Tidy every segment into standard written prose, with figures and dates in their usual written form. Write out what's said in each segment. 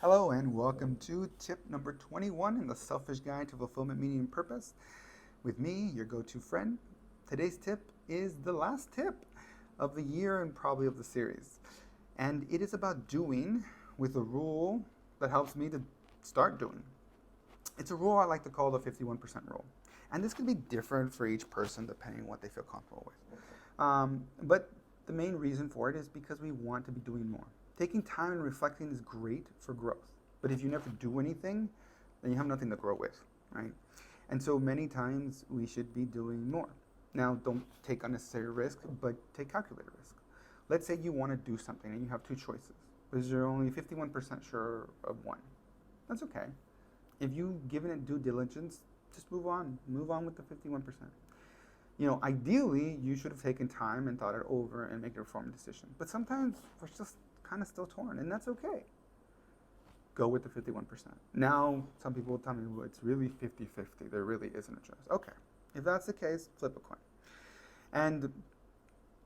Hello and welcome to tip number 21 in the Selfish Guide to Fulfillment, Meaning, and Purpose. With me, your go-to friend. Today's tip is the last tip of the year and probably of the series. And it is about doing with a rule that helps me to start doing. It's a rule I like to call the 51% rule. And this can be different for each person depending on what they feel comfortable with. But the main reason for it is because we want to be doing more. Taking time and reflecting is great for growth. But if you never do anything, then you have nothing to grow with, right? And so many times we should be doing more. Now, don't take unnecessary risk, but take calculated risk. Let's say you want to do something and you have two choices, but you're only 51% sure of one. That's okay. If you've given it due diligence, just move on. Move on with the 51%. Ideally, you should have taken time and thought it over and make a informed decision. But sometimes we're just kind of still torn, and that's okay. Go with the 51%. Now, some people will tell me, well, it's really 50-50. There really isn't a choice. Okay. If that's the case, flip a coin. And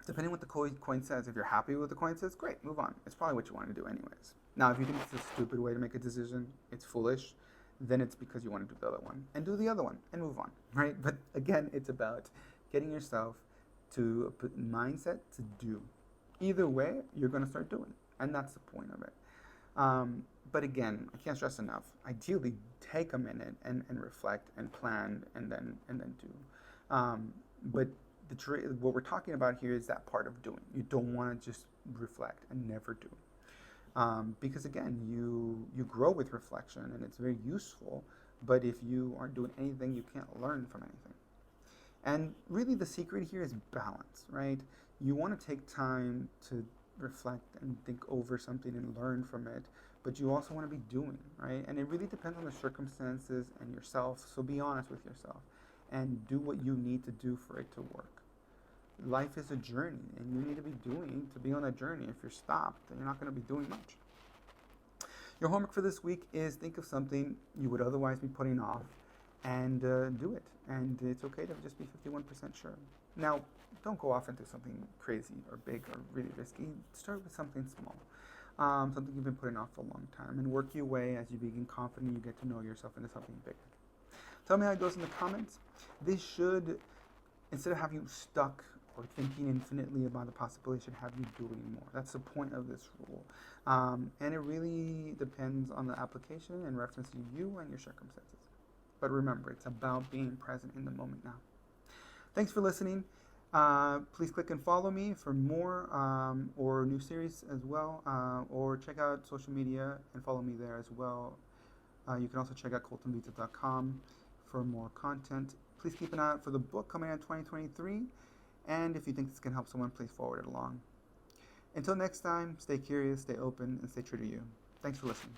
depending what the coin says, if you're happy with what the coin says, great, move on. It's probably what you want to do anyways. Now, if you think it's a stupid way to make a decision, it's foolish, then it's because you want to do the other one. And do the other one and move on, right? But again, it's about getting yourself to a mindset to do. Either way, you're going to start doing. And that's the point of it. But again, I can't stress enough. Ideally, take a minute and reflect and plan and then do. But what we're talking about here is that part of doing. You don't want to just reflect and never do. Because again, you grow with reflection and it's very useful. But if you aren't doing anything, you can't learn from anything. And really the secret here is balance, right? You want to take time to reflect and think over something and learn from it, but you also want to be doing, right? And it really depends on the circumstances and yourself, so be honest with yourself and do what you need to do for it to work. Life is a journey, and you need to be doing to be on that journey. If you're stopped, then you're not going to be doing much. Your homework for this week is think of something you would otherwise be putting off and do it. And it's okay to just be 51% sure. Now, don't go off into something crazy or big or really risky. Start with something small, something you've been putting off for a long time, and work your way as you begin confident you get to know yourself into something bigger. Tell me how it goes in the comments. This should, instead of having you stuck or thinking infinitely about the possibility, should have you doing more. That's the point of this rule. And it really depends on the application and reference to you and your circumstances. But remember, it's about being present in the moment now. Thanks for listening. Please click and follow me for more or new series as well. Or check out social media and follow me there as well. You can also check out coltonvita.com for more content. Please keep an eye out for the book coming out in 2023. And if you think this can help someone, please forward it along. Until next time, stay curious, stay open, and stay true to you. Thanks for listening.